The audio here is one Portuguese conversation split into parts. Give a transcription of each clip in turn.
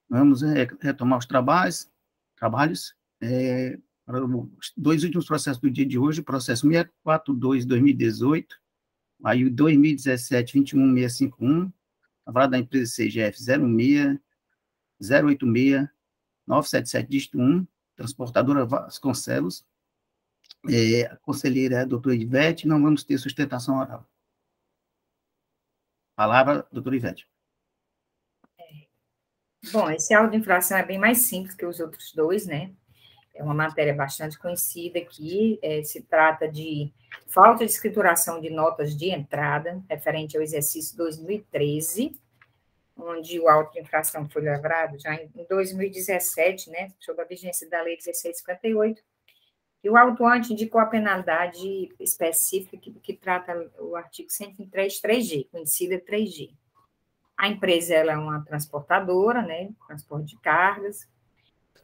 Vamos retomar os trabalhos. Para os dois últimos processos do dia de hoje, o processo 642/2018, aí o 2017-21651, a vara da empresa CGF 086-086-977, dígito 1, transportadora Vasconcelos. A conselheira é a doutora Ivete, não vamos ter sustentação oral. Palavra, doutora Ivete. Bom, esse auto de infração é bem mais simples que os outros dois, né? É uma matéria bastante conhecida aqui, se trata de falta de escrituração de notas de entrada, referente ao exercício 2013, onde o auto de infração foi lavrado já em 2017, né, sob a vigência da Lei 1658, e o autuante indicou a penalidade específica que trata o artigo 103, 3G, conhecida 3G. A empresa ela é uma transportadora, né, transporte de cargas,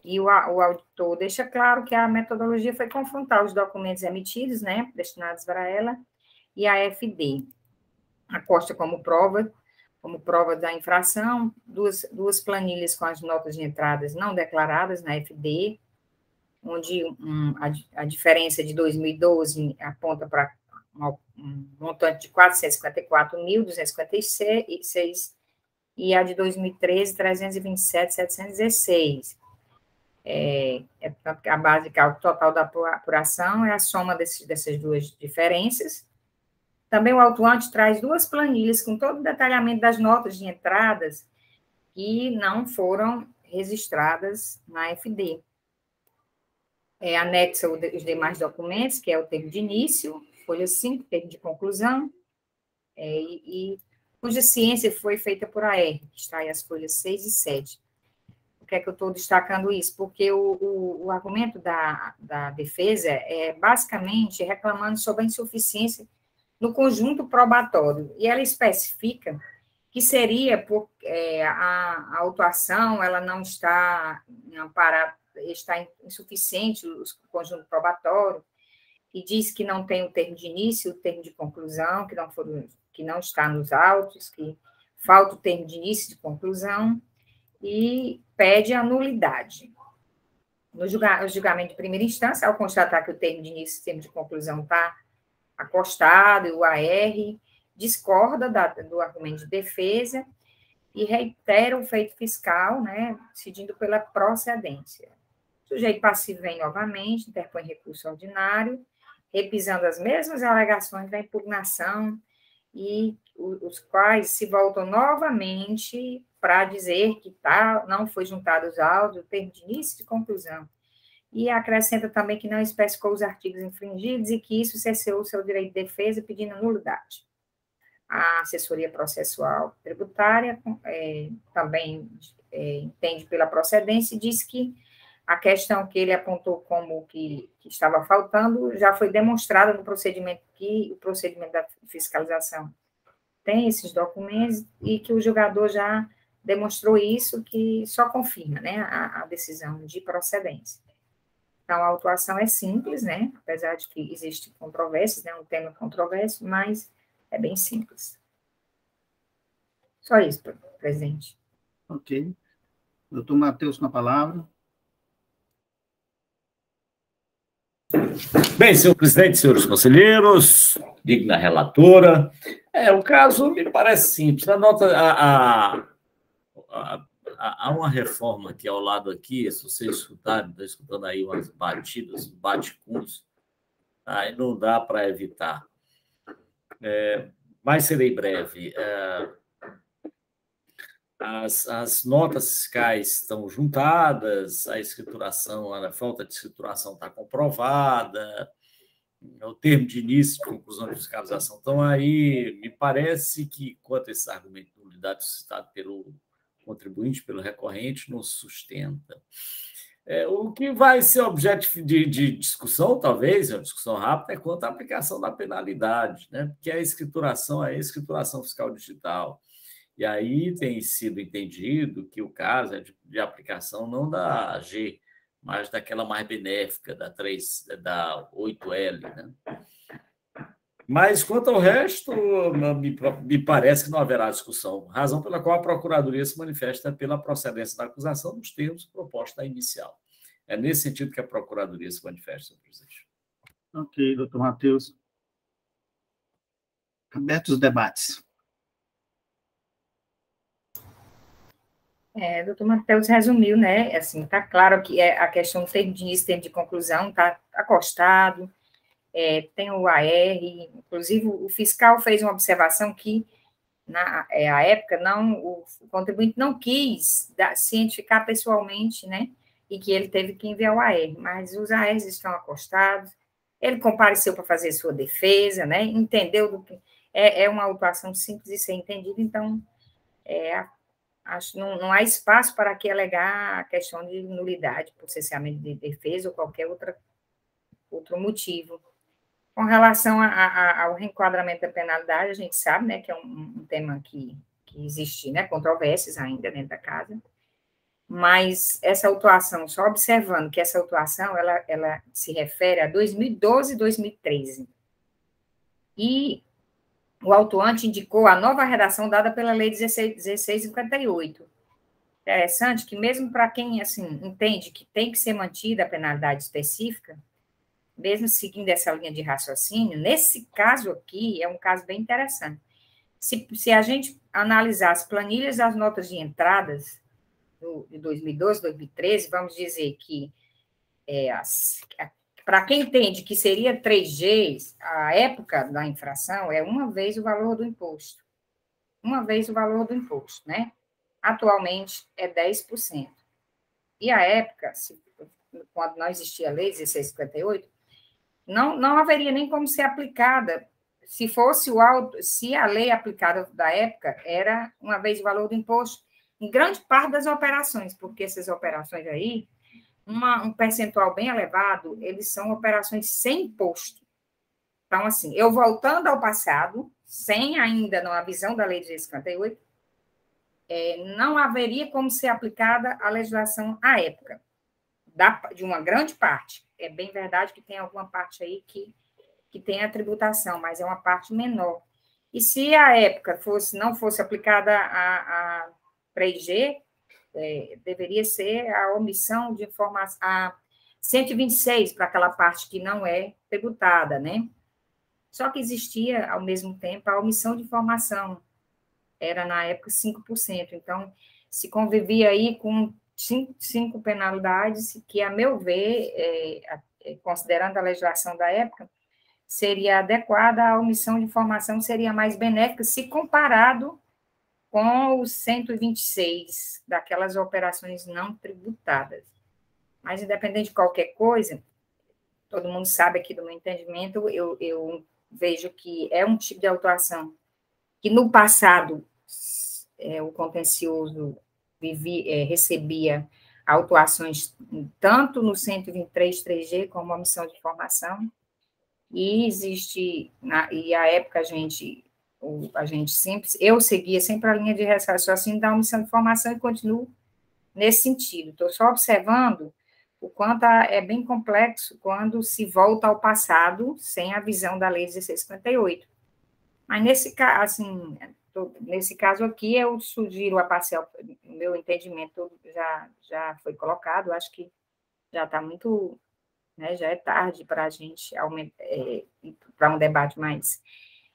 e o auditor deixa claro que a metodologia foi confrontar os documentos emitidos, né, destinados para ela, e a FD. Acosta como prova da infração, duas planilhas com as notas de entradas não declaradas na FD, onde a diferença de 2012 aponta para um montante de 454.256, e a de 2013, 327.716. A base de cálculo total da apuração é a soma dessas duas diferenças. Também o autuante traz duas planilhas com todo o detalhamento das notas de entradas que não foram registradas na FD. Anexa os demais documentos, que é o termo de início, folha 5, termo de conclusão, cuja ciência foi feita por AR, que está aí as folhas 6 e 7. Por que é que eu estou destacando isso? Porque o argumento da defesa é basicamente reclamando sobre a insuficiência no conjunto probatório, e ela especifica que seria porque a autuação ela não está insuficiente o conjunto probatório, e diz que não tem o termo de início, o termo de conclusão, que não está nos autos, que falta o termo de início e de conclusão, e pede a nulidade. No julgamento de primeira instância, ao constatar que o termo de início e o termo de conclusão está acostado, e o AR discorda do argumento de defesa e reitera o feito fiscal, né, decidindo pela procedência. O sujeito passivo vem novamente, interpõe recurso ordinário, repisando as mesmas alegações da impugnação, e os quais se voltam novamente para dizer que não foi juntado os autos, o termo de início e de conclusão. E acrescenta também que não especificou os artigos infringidos e que isso cessou o seu direito de defesa pedindo nulidade. A assessoria processual tributária também entende pela procedência e diz que a questão que ele apontou como que estava faltando já foi demonstrada no procedimento, que o procedimento da fiscalização tem esses documentos e que o julgador já demonstrou isso, que só confirma, né, a decisão de procedência. Então, a autuação é simples, né, apesar de que existem controvérsias, né, um tema controverso, mas é bem simples. Só isso, presidente. Ok. Doutor Matheus, com a palavra. Bem, senhor presidente, senhores conselheiros, digna relatora, o caso me parece simples. Há uma reforma aqui ao lado aqui, se vocês escutarem, estou escutando aí umas batidas, bate-cuns, aí não dá para evitar. Mas serei breve. As notas fiscais estão juntadas, a falta de escrituração está comprovada, o termo de início e conclusão de fiscalização estão aí. Me parece que, quanto a esse argumento de nulidade suscitado pelo contribuinte, pelo recorrente, não sustenta. O que vai ser objeto de discussão, talvez, uma discussão rápida, é quanto à aplicação da penalidade, né? Porque a escrituração é a escrituração fiscal digital. E aí tem sido entendido que o caso é de aplicação não da AG, mas daquela mais benéfica, da 8L, né? Mas, quanto ao resto, me parece que não haverá discussão, razão pela qual a Procuradoria se manifesta pela procedência da acusação nos termos proposta inicial. É nesse sentido que a Procuradoria se manifesta, senhor presidente. Ok, doutor Matheus. Abertos os debates. Doutor Matheus resumiu, né? Assim, está claro que a questão do termo de início, termo de conclusão, está acostado, tem o AR, inclusive o fiscal fez uma observação que, na época, o contribuinte não quis cientificar pessoalmente, né? E que ele teve que enviar o AR, mas os ARs estão acostados, ele compareceu para fazer sua defesa, né? Entendeu do que é uma autuação simples de ser entendida, então, acho que não há espaço para que alegar a questão de nulidade, processamento de defesa ou qualquer outro motivo. Com relação ao reenquadramento da penalidade, a gente sabe, né, que é um tema que existe, né, controvérsias ainda dentro da casa, mas essa autuação, só observando que essa autuação, ela se refere a 2012 e 2013. E o autuante indicou a nova redação dada pela Lei 1658. Interessante que mesmo para quem, assim, entende que tem que ser mantida a penalidade específica, mesmo seguindo essa linha de raciocínio, nesse caso aqui, é um caso bem interessante. Se a gente analisar as planilhas das notas de entradas de 2012, 2013, vamos dizer que para quem entende que seria 3G, a época da infração é uma vez o valor do imposto. Uma vez o valor do imposto, né? Atualmente é 10%. E a época, quando não existia a lei 1658, não haveria nem como ser aplicada, se a lei aplicada da época era uma vez o valor do imposto, em grande parte das operações, porque essas operações aí, um percentual bem elevado, eles são operações sem imposto. Então, assim, eu voltando ao passado, sem ainda a visão da lei de 58, não haveria como ser aplicada a legislação à época, de uma grande parte. É bem verdade que tem alguma parte aí que tem a tributação, mas é uma parte menor. E se a época não fosse aplicada a 3G, deveria ser a omissão de informação, a 126, para aquela parte que não é tributada, né? Só que existia, ao mesmo tempo, a omissão de informação, era, na época, 5%. Então, se convivia aí com 5 penalidades, que, a meu ver, considerando a legislação da época, seria adequada, a omissão de informação seria mais benéfica, se comparado com os 126 daquelas operações não tributadas. Mas, independente de qualquer coisa, todo mundo sabe aqui do meu entendimento, eu vejo que é um tipo de autuação que, no passado, o contencioso recebia autuações tanto no 123 3G como omissão de informação, e existe, e à época a gente sempre, eu seguia sempre a linha de raciocínio da omissão de informação e continuo nesse sentido. Estou só observando o quanto é bem complexo quando se volta ao passado sem a visão da Lei 1658. Mas nesse caso aqui, eu sugiro a parcial, o meu entendimento já foi colocado, acho que já está muito, né, já é tarde para a gente para um debate mais.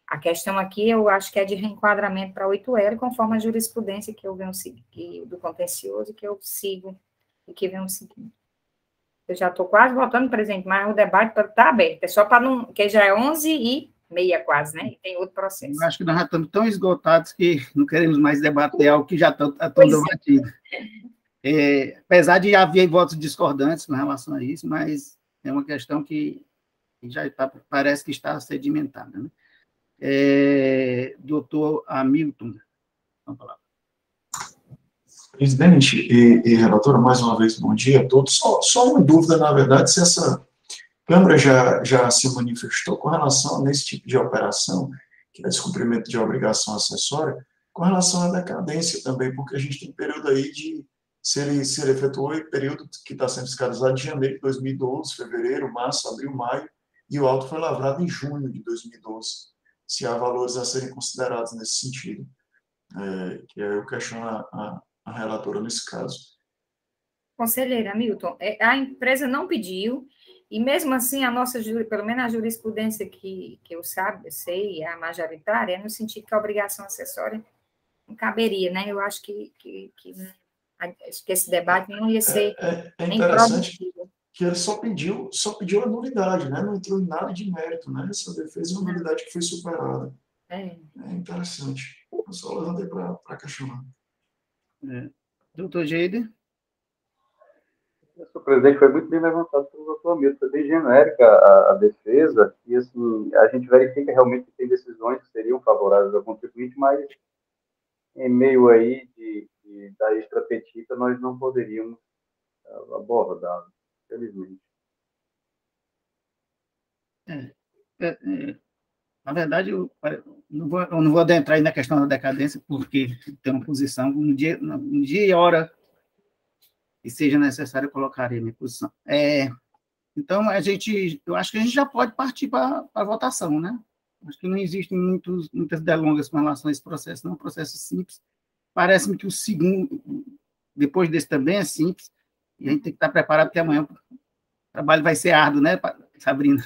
A questão aqui, eu acho que é de reenquadramento para 8L, conforme a jurisprudência que eu venho do contencioso, que eu sigo e que venho seguindo. Eu já estou quase voltando, presidente, mas o debate está aberto, é só para não, que já é 11h30 quase, né? E tem outro processo. Eu acho que nós já estamos tão esgotados que não queremos mais debater algo que já está tão debatido. Apesar de haver votos discordantes com relação a isso, mas é uma questão que já parece que está sedimentada, né? Doutor Hamilton, vamos falar. Presidente e relatora, mais uma vez, bom dia a todos. Só uma dúvida, na verdade, se essa Câmara já se manifestou com relação a nesse tipo de operação, que é descumprimento de obrigação acessória, com relação à decadência também, porque a gente tem período aí se ele efetuou o período que está sendo fiscalizado de janeiro de 2012, fevereiro, março, abril, maio, e o auto foi lavrado em junho de 2012. Se há valores a serem considerados nesse sentido, que eu questiono a relatora nesse caso. Conselheira Hamilton, a empresa não pediu, e mesmo assim, pelo menos a jurisprudência que eu sei, a majoritária, é no sentido que a obrigação acessória não caberia, né? Eu acho que esse debate não ia ser nem produtivo. Que ele só pediu a nulidade, né? Não entrou em nada de mérito, né? Essa defesa é uma nulidade que foi superada. É interessante. Eu só levantei para questionar. Doutor Geide? Senhor presidente, foi muito bem levantado pelo doutor Hamilton, foi bem genérica a defesa, e assim, a gente verifica realmente que tem decisões que seriam favoráveis ao contribuinte, mas em meio aí da extrapetita, nós não poderíamos abordar, felizmente. Na verdade, eu não vou adentrar aí na questão da decadência, porque tem uma posição, um dia e hora que seja necessário colocar a minha posição. Então, eu acho que a gente já pode partir para a votação, né? Acho que não existem muitas delongas com relação a esse processo, não é um processo simples. Parece-me que o segundo, depois desse também é simples, e a gente tem que estar preparado, porque amanhã o trabalho vai ser árduo, né, Sabrina?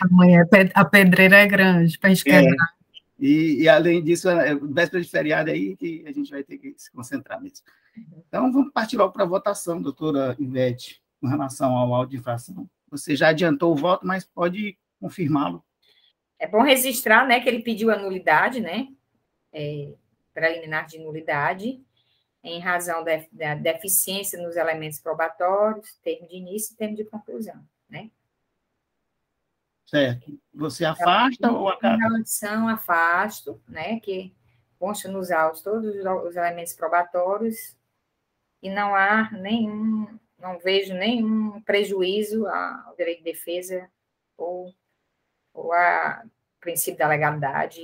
Amanhã a pedreira é grande para a gente quebrar. E, além disso, véspera de feriado aí, que a gente vai ter que se concentrar mesmo. Então, vamos partir logo para a votação, doutora Ivete, com relação ao auto de infração. Você já adiantou o voto, mas pode confirmá-lo. É bom registrar, né, que ele pediu a nulidade, né, preliminar de nulidade, em razão da deficiência nos elementos probatórios, termo de início e termo de conclusão, né? Certo. Você afasta ou acata? Em relação, afasto, né, que consta nos autos todos os elementos probatórios e não vejo nenhum prejuízo ao direito de defesa ou a princípio da legalidade.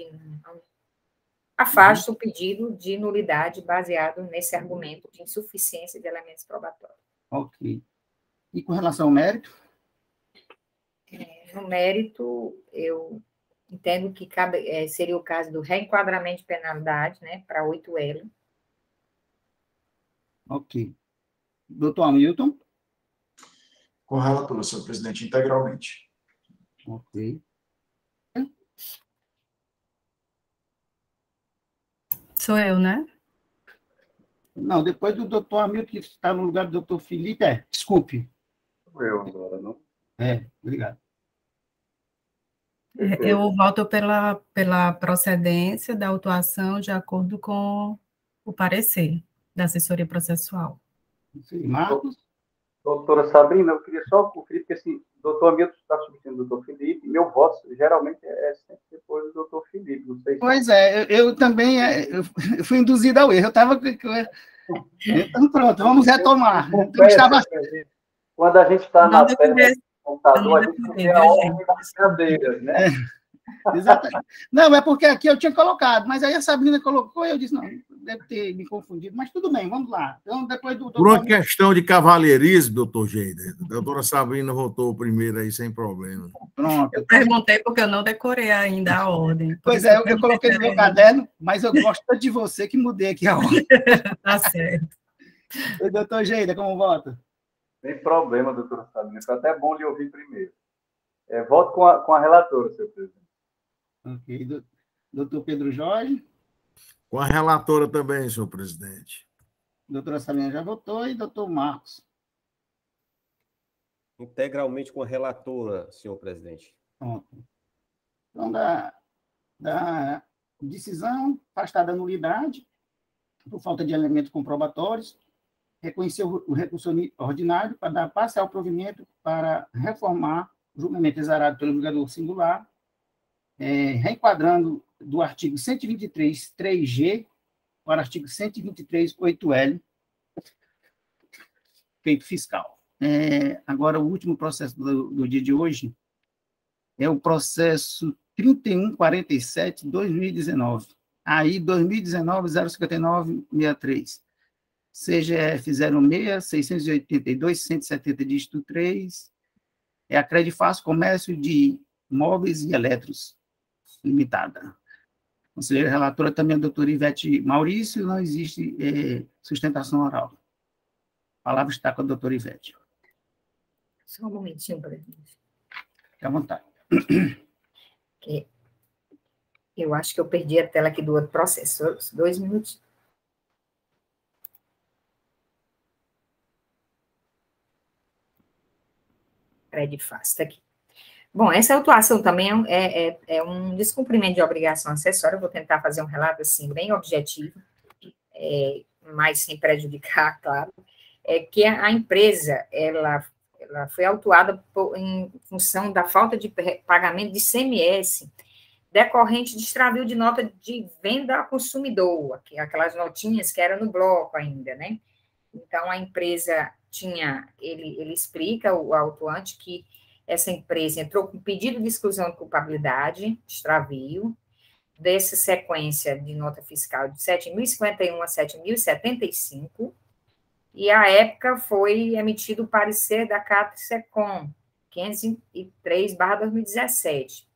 Afasto o pedido de nulidade baseado nesse argumento de insuficiência de elementos probatórios. Ok. E com relação ao mérito? No mérito, eu entendo que seria o caso do reenquadramento de penalidade, né, para 8L. Ok. Doutor Hamilton? Com relator, senhor presidente, integralmente. Ok. Sou eu, né? Não, depois do doutor Hamilton, que está no lugar do doutor Felipe. Desculpe. Sou eu agora, não? Obrigado. Eu voto pela procedência da autuação de acordo com o parecer da assessoria processual. Marcos? Doutora Sabrina, eu queria só conferir, porque assim, o doutor Hamilton está substituindo o doutor Felipe, meu voto geralmente é sempre depois do doutor Felipe, não sei se... Pois eu também eu fui induzido ao erro, eu estava... Então, pronto, vamos retomar. Quando a gente está na tela do computador, a gente não tem a ordem das cadeiras, né? Exatamente. Não, é porque aqui eu tinha colocado, mas aí a Sabrina colocou e eu disse, não, deve ter me confundido, mas tudo bem, vamos lá. Então, depois do... Por uma questão de cavalheirismo, doutor Geide, a doutora Sabrina votou primeiro aí, sem problema. Pronto. Eu perguntei porque eu não decorei ainda a ordem. Pois é, eu coloquei no meu caderno, mas eu gosto tanto de você que mudei aqui a ordem. Tá certo. E doutor Geide, como vota? Sem problema, doutora Sabrina, foi até bom lhe ouvir primeiro. Voto com a relatora, senhor presidente. Ok. Doutor Pedro Jorge? Com a relatora também, senhor presidente. Doutora Sabrina já votou e doutor Marcos? Integralmente com a relatora, senhor presidente. Pronto. Então, da decisão, afastada a nulidade, por falta de elementos comprobatórios, reconheceu o recurso ordinário para dar parcial provimento para reformar o julgamento exarado pelo julgador singular, reenquadrando do artigo 123, 3G, para o artigo 123, 8L, feito fiscal. Agora, o último processo do dia de hoje é o processo 3147-2019. Aí, 2019-059-63. CGF 06-682-170, dígito 3, é a Credifácil Comércio de Móveis e Eletros Limitada. Conselheira relatora também a doutora Ivete Maurício, não existe sustentação oral. A palavra está com a doutora Ivete. Só um momentinho, presidente. Fique à vontade. Eu acho que eu perdi a tela aqui do outro processo. 2 minutos. Credifácil, está aqui. Bom, essa autuação também é um descumprimento de obrigação acessória. Eu vou tentar fazer um relato, assim, bem objetivo, mas sem prejudicar, claro. É que a empresa, ela foi autuada em função da falta de pagamento de ICMS decorrente de extravio de nota de venda ao consumidor, aquelas notinhas que eram no bloco ainda, né? Então, a empresa ele explica, o autuante, que essa empresa entrou com pedido de exclusão de culpabilidade, extravio, dessa sequência de nota fiscal de 7.051 a 7.075, e, à época, foi emitido o parecer da CAT-SECOM, 503/2017,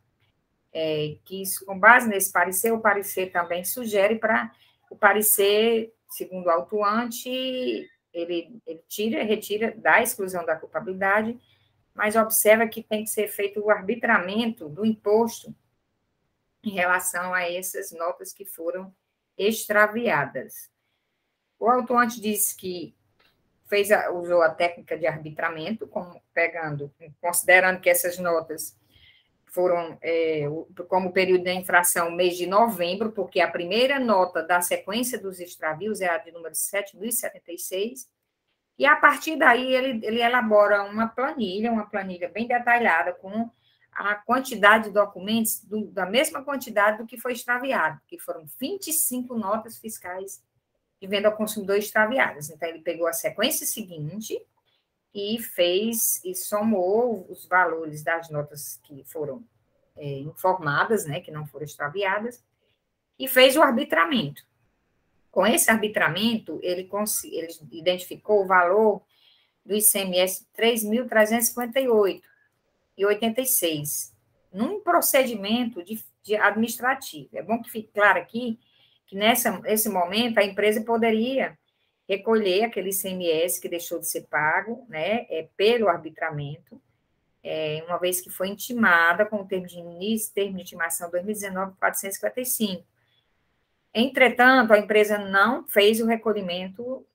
que, com base nesse parecer, o parecer também sugere para o parecer, segundo o autuante, ele retira da exclusão da culpabilidade, mas observa que tem que ser feito o arbitramento do imposto em relação a essas notas que foram extraviadas. O autuante disse que usou a técnica de arbitramento, considerando que essas notas foram, como período da infração, mês de novembro, porque a primeira nota da sequência dos extravios é a de número 7.076, e, a partir daí, ele elabora uma planilha bem detalhada, com a quantidade de documentos, da mesma quantidade do que foi extraviado, que foram 25 notas fiscais de venda ao consumidor extraviadas. Então, ele pegou a sequência seguinte e somou os valores das notas que foram informadas, né, que não foram extraviadas, e fez o arbitramento. Com esse arbitramento, ele identificou o valor do ICMS de R$ 3.358,86, num procedimento de administrativo. É bom que fique claro aqui que, nesse momento, a empresa poderia recolher aquele ICMS que deixou de ser pago, né, pelo arbitramento, uma vez que foi intimada com o termo de intimação 2019-455. Entretanto, a empresa não fez o recolhimento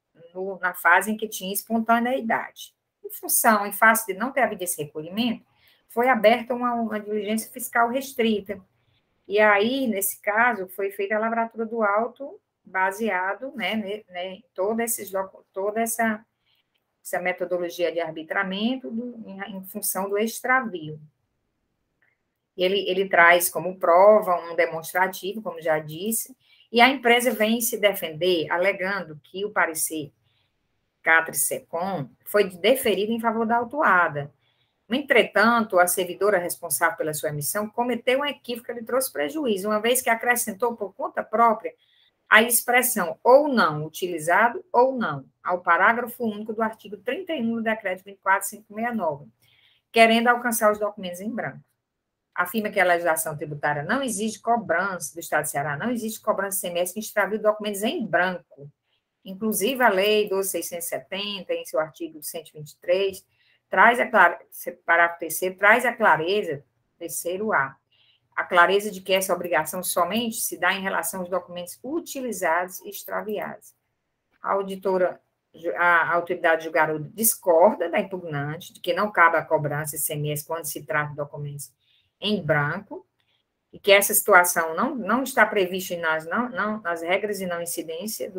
na fase em que tinha espontaneidade. Em face de não ter havido esse recolhimento, foi aberta uma diligência fiscal restrita. E aí, nesse caso, foi feita a lavratura do auto baseado, né, em toda essa metodologia de arbitramento em função do extravio. Ele traz como prova um demonstrativo, como já disse, e a empresa vem se defender, alegando que o parecer CAT-SECOM foi deferido em favor da autuada. Entretanto, a servidora responsável pela sua emissão cometeu um equívoco, ele trouxe prejuízo, uma vez que acrescentou por conta própria a expressão ou não, utilizado ou não, ao parágrafo único do artigo 31 do decreto 24.569, querendo alcançar os documentos em branco. Afirma que a legislação tributária não exige cobrança do Estado de Ceará, não existe cobrança de ICMS que extravia documentos em branco. Inclusive, a Lei 12.670, em seu artigo 123, parágrafo terceiro, traz a clareza, terceiro A, a clareza de que essa obrigação somente se dá em relação aos documentos utilizados e extraviados. A autoridade julgadora discorda da impugnante, de que não cabe a cobrança de ICMS quando se trata de documentos em branco, e que essa situação não está prevista nas regras de não incidência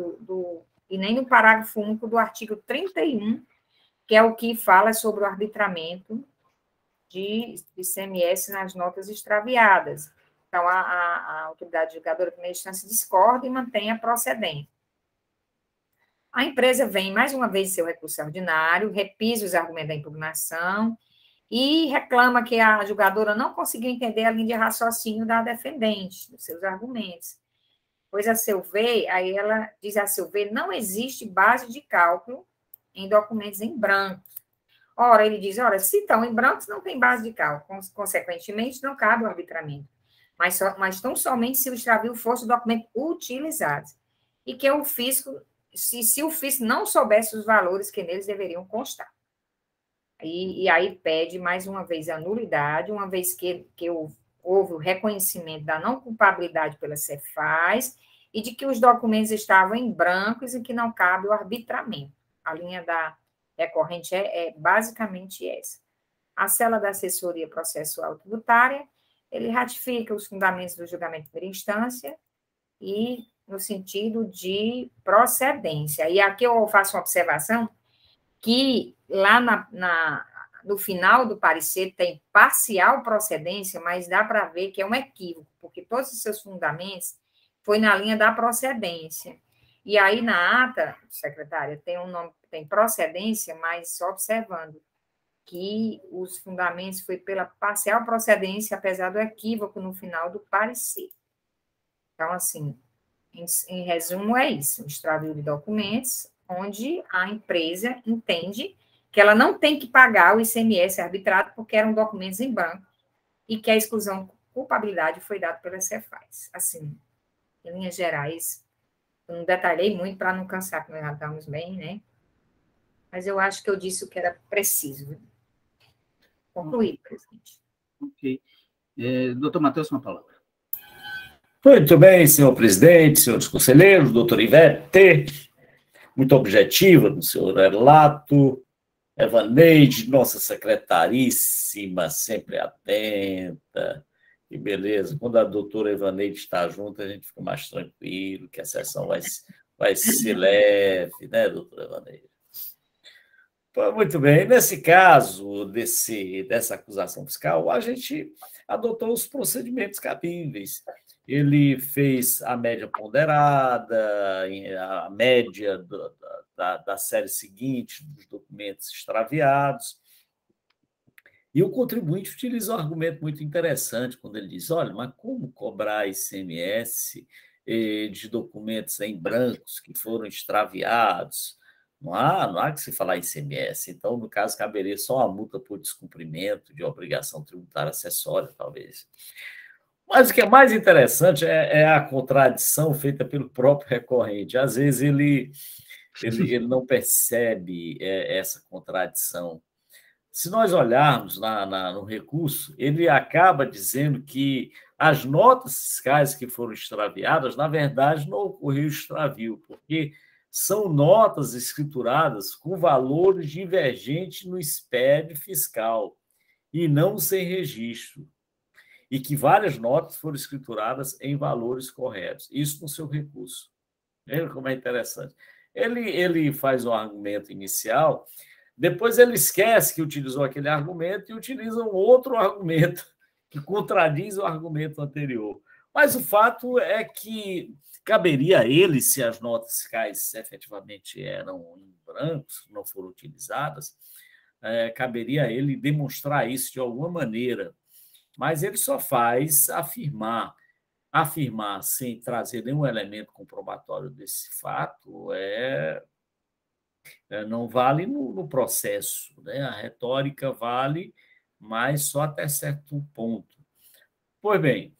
e nem no parágrafo único do artigo 31, que é o que fala sobre o arbitramento de ICMS nas notas extraviadas. Então, a autoridade julgadora de primeira instância discorda e mantém a procedência. A empresa vem, mais uma vez, em seu recurso ordinário, repisa os argumentos da impugnação e reclama que a julgadora não conseguiu entender a linha de raciocínio da defendente, dos seus argumentos. Pois, a seu ver, aí ela diz, a seu ver, não existe base de cálculo em documentos em branco. Ora, ele diz, ora, se estão em brancos, não tem base de cálculo, consequentemente, não cabe o arbitramento. Mas tão somente se o extravio fosse o documento utilizado. E que o fisco, se o fisco não soubesse os valores que neles deveriam constar. E aí pede, mais uma vez, a nulidade, uma vez que houve o reconhecimento da não culpabilidade pela Cefaz e de que os documentos estavam em brancos e que não cabe o arbitramento. A linha da recorrente é basicamente essa. A cela da assessoria processual tributária, ele ratifica os fundamentos do julgamento de primeira instância e no sentido de procedência. E aqui eu faço uma observação que lá no final do parecer tem parcial procedência, mas dá para ver que é um equívoco, porque todos os seus fundamentos foi na linha da procedência. E aí, na ata, secretária, tem um nome, tem procedência, mas só observando que os fundamentos foi pela parcial procedência, apesar do equívoco no final do parecer. Então, assim, em resumo, é isso, um extravio de documentos, onde a empresa entende que ela não tem que pagar o ICMS arbitrado porque eram documentos em branco e que a exclusão culpabilidade foi dada pela Cefaz. Assim, em linhas gerais, eu não detalhei muito para não cansar, que nós já estamos bem, né? Mas eu acho que eu disse o que era preciso. Concluído, presidente. Ok. Doutor Matheus, uma palavra. Muito bem, senhor presidente, senhores conselheiros, doutor Ivete, muito objetiva do senhor Erlato, Evaneide, nossa secretaríssima, sempre atenta, que beleza. Quando a doutora Evaneide está junto, a gente fica mais tranquilo, que a sessão vai ser leve, né, doutora Evaneide? Muito bem. Nesse caso, dessa acusação fiscal, a gente adotou os procedimentos cabíveis. Ele fez a média ponderada, a média da série seguinte dos documentos extraviados. E o contribuinte utiliza um argumento muito interessante quando ele diz, olha, mas como cobrar ICMS de documentos em brancos que foram extraviados? Não há que se falar ICMS. Então, no caso, caberia só uma multa por descumprimento de obrigação tributária acessória, talvez. Mas o que é mais interessante é a contradição feita pelo próprio recorrente. Às vezes, ele não percebe essa contradição. Se nós olharmos no recurso, ele acaba dizendo que as notas fiscais que foram extraviadas, na verdade, não ocorreu extravio, porque são notas escrituradas com valores divergentes no SPED fiscal e não sem registro, e que várias notas foram escrituradas em valores corretos. Isso no seu recurso. Veja como é interessante. Ele faz um argumento inicial, depois ele esquece que utilizou aquele argumento e utiliza um outro argumento que contradiz o argumento anterior. Mas o fato é que caberia a ele, se as notas fiscais efetivamente eram em brancos, não foram utilizadas, caberia a ele demonstrar isso de alguma maneira. Mas ele só faz afirmar sem trazer nenhum elemento comprobatório desse fato, não vale no processo, né? A retórica vale, mas só até certo ponto. Pois bem,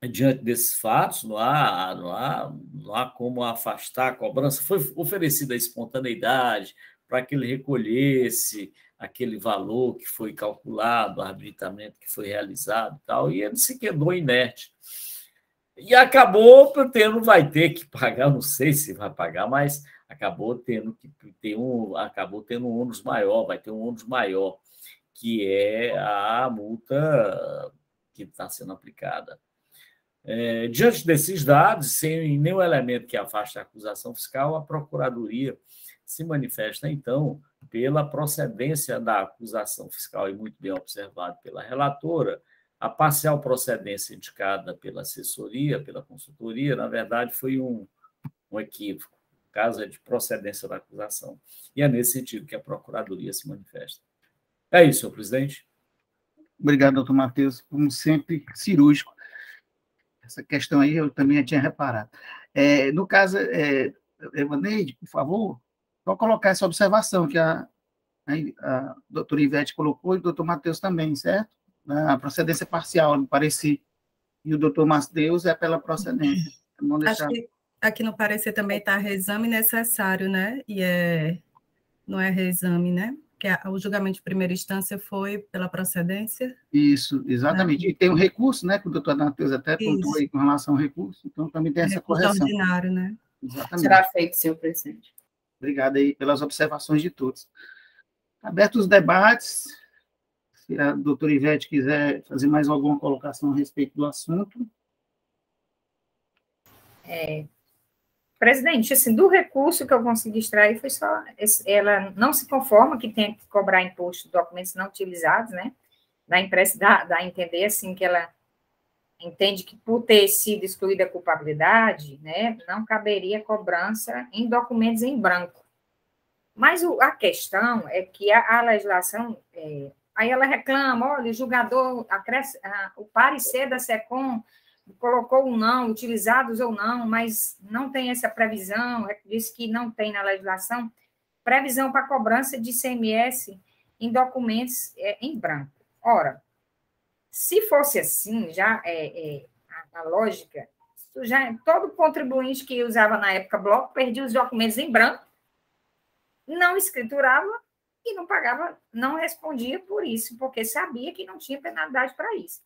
diante desses fatos, não há como afastar a cobrança. Foi oferecida a espontaneidade para que ele recolhesse aquele valor que foi calculado, o arbitramento que foi realizado e tal, e ele se quedou inerte. E acabou vai ter que pagar, não sei se vai pagar, mas acabou tendo um ônus maior, vai ter um ônus maior, que é a multa que está sendo aplicada. Diante desses dados, sem nenhum elemento que afaste a acusação fiscal, a Procuradoria se manifesta, então, pela procedência da acusação fiscal, e muito bem observado pela relatora, a parcial procedência indicada pela assessoria, pela consultoria, na verdade, foi um equívoco. O caso é de procedência da acusação. E é nesse sentido que a Procuradoria se manifesta. É isso, senhor presidente. Obrigado, doutor Matheus. Como sempre, cirúrgico. Essa questão aí eu também já tinha reparado. No caso, Evaneide, por favor, só colocar essa observação que a Aí, a doutora Ivete colocou e o doutor Matheus também, certo? A procedência parcial, me parecia. E o doutor Matheus é pela procedência. Vamos deixar... Acho que aqui no parecer também está reexame necessário, né? E não é reexame, né? Que o julgamento de primeira instância foi pela procedência. Isso, exatamente. Né? E tem um recurso, né, que o doutor Matheus até pontuou aí com relação ao recurso, então também tem essa recurso correção. ordinário, né? Exatamente. Será feito, senhor presidente. Obrigado aí pelas observações de todos. Abertos os debates, se a doutora Ivete quiser fazer mais alguma colocação a respeito do assunto. Presidente, assim, do recurso que eu consegui extrair foi só, ela não se conforma que tenha que cobrar imposto de documentos não utilizados, né? Dá a entender, assim, que ela entende que por ter sido excluída a culpabilidade, né, não caberia cobrança em documentos em branco. Mas a questão é que a legislação, aí ela reclama, olha, o julgador, o parecer da SECOM colocou um não, utilizados ou não, mas não tem essa previsão, diz que não tem na legislação previsão para cobrança de ICMS em documentos em branco. Ora, se fosse assim, já a lógica, todo contribuinte que usava na época bloco perdia os documentos em branco, não escriturava e não pagava, não respondia por isso, porque sabia que não tinha penalidade para isso.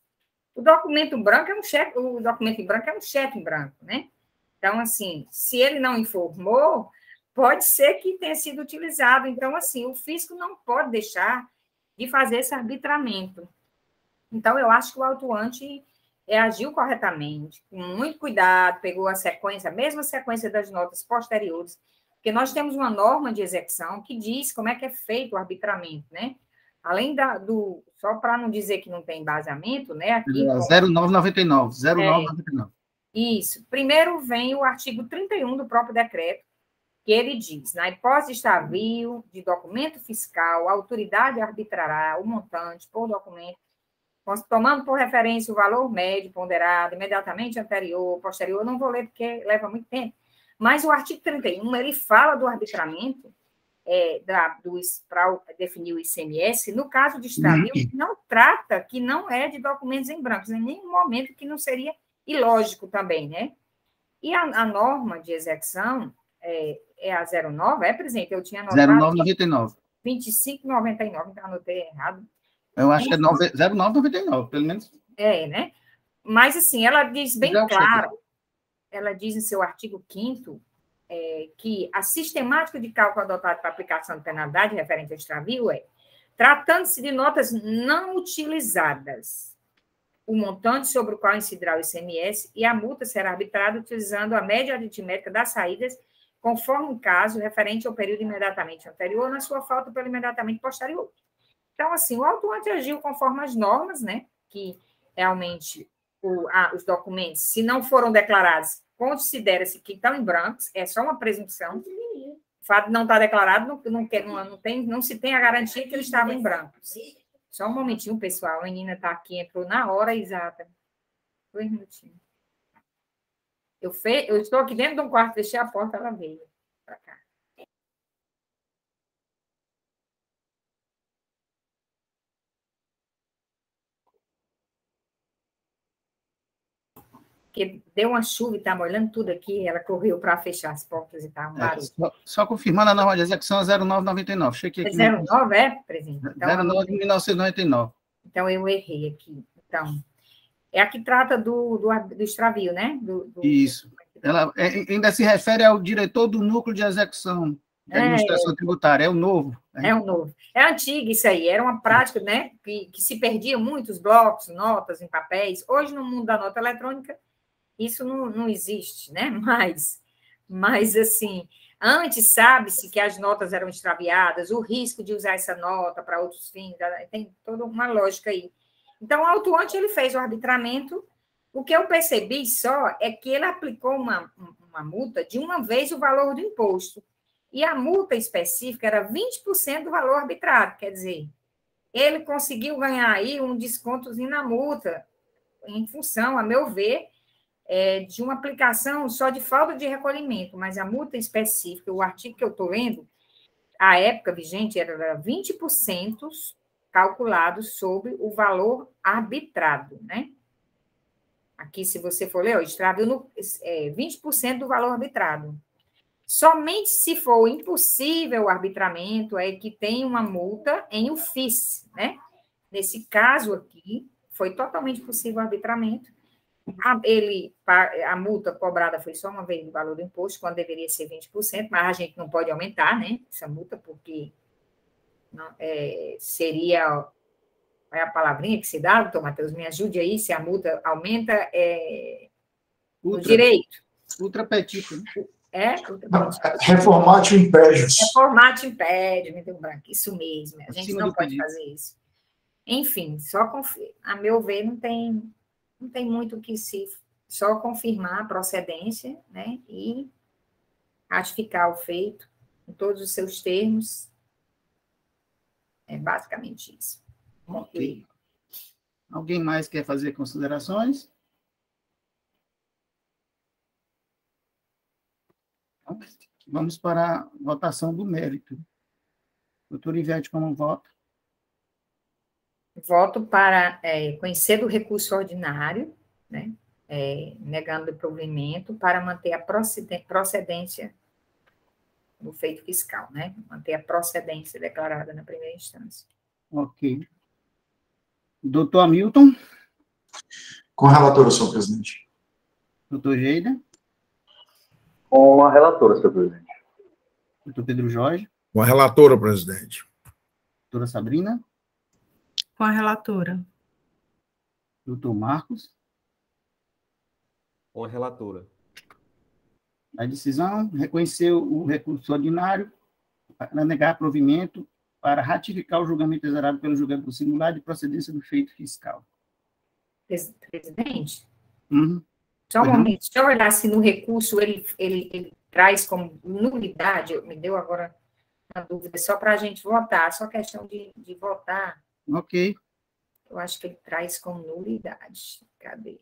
O documento branco é um cheque, em branco, né? Então, assim, se ele não informou, pode ser que tenha sido utilizado. Então, assim, o fisco não pode deixar de fazer esse arbitramento. Então, eu acho que o autuante agiu corretamente, com muito cuidado, pegou a mesma sequência das notas posteriores, porque nós temos uma norma de execução que diz como é que é feito o arbitramento, né? Além só para não dizer que não tem embasamento, né? Aqui, 0999, 0999. Isso. Primeiro vem o artigo 31 do próprio decreto, que ele diz, na hipótese de extravio de documento fiscal, a autoridade arbitrará o montante por documento, tomando por referência o valor médio ponderado, imediatamente anterior, posterior, não vou ler porque leva muito tempo, mas o artigo 31, ele fala do arbitramento, para definir o ICMS, no caso de extravio, não trata que não é de documentos em branco, em nenhum momento que não seria ilógico também, né? E a norma de execução é a 09, presente, eu tinha anotado... 0999. 2599, então anotei errado. Eu acho que é 0999, pelo menos. Né? Mas, assim, ela diz bem claro, ela diz em seu artigo 5º, que a sistemática de cálculo adotada para aplicação de penalidade referente ao extravio tratando-se de notas não utilizadas, o montante sobre o qual incidirá o ICMS e a multa será arbitrada utilizando a média aritmética das saídas, conforme o caso referente ao período imediatamente anterior, na sua falta pelo imediatamente posterior. Então, assim, o autuante agiu conforme as normas, né, que realmente os documentos, se não foram declarados, considera-se que estão em brancos, é só uma presunção. O fato de não estar declarado não se tem a garantia que eles estavam em brancos. Só um momentinho, pessoal, a menina está aqui, entrou na hora exata. 2 minutinhos. Eu estou aqui dentro de um quarto, deixei a porta, ela veio para cá. Porque deu uma chuva e está molhando tudo aqui, ela correu para fechar as portas e está um barulho. Só confirmando a norma de execução é 0999. Chequei aqui. 09, presidente? Então, 09 de 1999. Então, eu errei aqui. Então, é a que trata do extravio, né? Isso. Ela ainda se refere ao diretor do núcleo de execução da administração tributária, é o novo. É o novo. É antigo isso aí, era uma prática, né? Que se perdia muitos blocos, notas em papéis. Hoje, no mundo da nota eletrônica, isso não existe, né? Mas assim, antes sabe-se que as notas eram extraviadas, o risco de usar essa nota para outros fins, tem toda uma lógica aí. Então, o autuante, ele fez o arbitramento. O que eu percebi só é que ele aplicou uma multa de uma vez o valor do imposto. E a multa específica era 20% do valor arbitrado. Quer dizer, ele conseguiu ganhar aí um descontozinho na multa, em função, a meu ver, de uma aplicação só de falta de recolhimento. Mas a multa específica, o artigo que eu estou lendo, a época vigente era 20% calculado sobre o valor arbitrado, né? Aqui, se você for ler, extraviu 20% do valor arbitrado. Somente se for impossível o arbitramento é que tem uma multa em UFIS, né? Nesse caso aqui, foi totalmente possível o arbitramento. A multa cobrada foi só uma vez o valor do imposto, quando deveria ser 20%, mas a gente não pode aumentar, né, essa multa, porque não, seria... Qual é a palavrinha que se dá, doutor Matheus? Me ajude aí, se a multa aumenta no direito. Ultrapetito, né? Reformatio impedius. Reformatio impedius, me deu branco. Isso mesmo, a gente não pode fazer isso. Enfim, a meu ver, não tem muito o que só confirmar a procedência, né, e ratificar o feito em todos os seus termos. É basicamente isso. Ok. Alguém mais quer fazer considerações? Vamos para a votação do mérito. Doutor Ivete, como vota? Voto para conhecer do recurso ordinário, né, negando o provimento, para manter a procedência do feito fiscal, né? Manter a procedência declarada na primeira instância. Ok. Doutor Hamilton? Com a relatora, senhor presidente. Doutor Geida? Com a relatora, senhor presidente. Doutor Pedro Jorge? Com a relatora, presidente. Doutora Sabrina? Com a relatora. Doutor Marcos? Com a relatora. A decisão reconheceu o recurso ordinário para negar provimento para ratificar o julgamento exerado pelo julgador singular de procedência do feito fiscal. Presidente? Uhum. Só um momento, deixa eu olhar se no recurso ele traz como nulidade, me deu agora uma dúvida, só para a gente votar, só questão de votar. Ok. Eu acho que ele traz como nulidade. Cadê?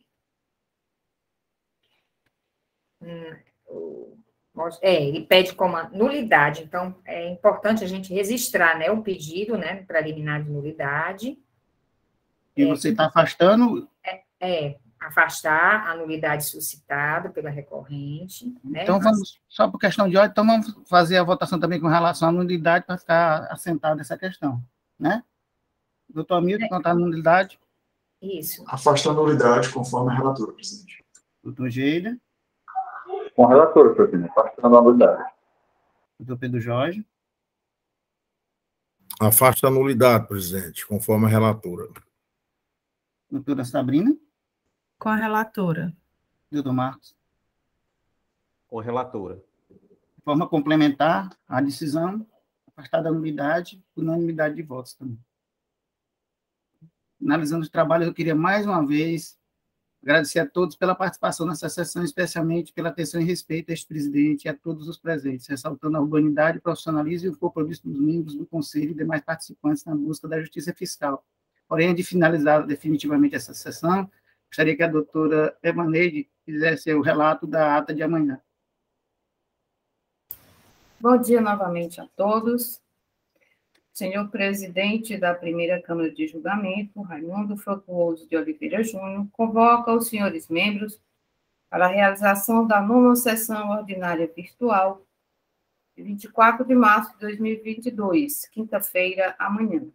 Ele pede como nulidade, então é importante a gente registrar, né, o pedido, né, preliminar de nulidade. E você está afastando? Afastar a nulidade suscitada pela recorrente. Né? Então, vamos, só por questão de ordem, então vamos fazer a votação também com relação à nulidade para ficar assentada essa questão, né? Doutor Hamilton, quanto à nulidade? Isso. Afasta a nulidade conforme a relatora, presidente. Doutor Geida? Com a relatora, presidente, afastando a nulidade. Doutor Pedro Jorge? Afasta a nulidade, presidente, conforme a relatora. Doutora Sabrina? Com a relatora. Doutor Marcos? Com a relatora. De forma complementar, a decisão afastada da nulidade, unanimidade de votos também. Analisando os trabalhos, eu queria mais uma vez agradecer a todos pela participação nessa sessão, especialmente pela atenção e respeito a este presidente e a todos os presentes, ressaltando a urbanidade, profissionalismo e o compromisso dos membros do Conselho e demais participantes na busca da justiça fiscal. Porém, de finalizar definitivamente essa sessão, gostaria que a doutora Emaneide fizesse o relato da ata de amanhã. Bom dia novamente a todos. Senhor presidente da primeira Câmara de Julgamento, Raimundo Frutuoso de Oliveira Júnior, convoca os senhores membros para a realização da 9ª sessão ordinária virtual, de 24 de março de 2022, quinta-feira, amanhã.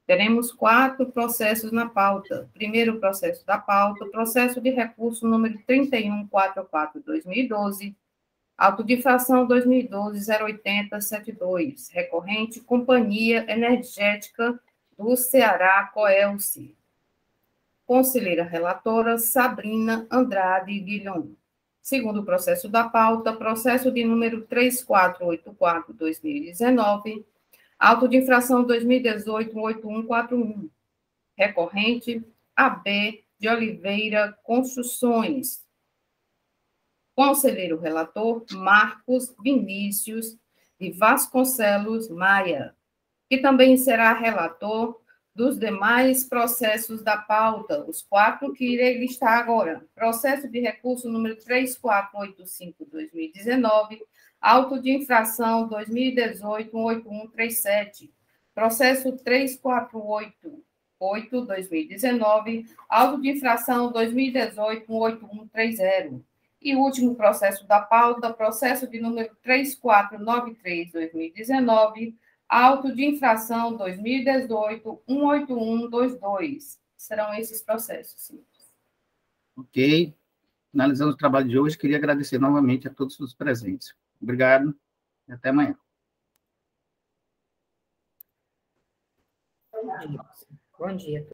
Teremos 4 processos na pauta. Primeiro processo da pauta, processo de recurso número 3144/2012, auto de infração 2012-08072, recorrente Companhia Energética do Ceará, Coelce. Conselheira relatora, Sabrina Andrade Guilhom. Segundo processo da pauta, processo de número 3484/2019, auto de infração 2018-8141, recorrente AB de Oliveira Construções. Conselheiro relator, Marcos Vinícius de Vasconcelos Maia, que também será relator dos demais processos da pauta, os 4 que irei listar agora. Processo de recurso número 3485/2019, auto de infração 2018-18137, processo 3488-2019, auto de infração 2018-18130. E o último processo da pauta, processo de número 3493-2019, auto de infração 2018-18122. Serão esses processos, sim. Ok. Finalizando o trabalho de hoje, queria agradecer novamente a todos os presentes. Obrigado e até amanhã. Bom dia.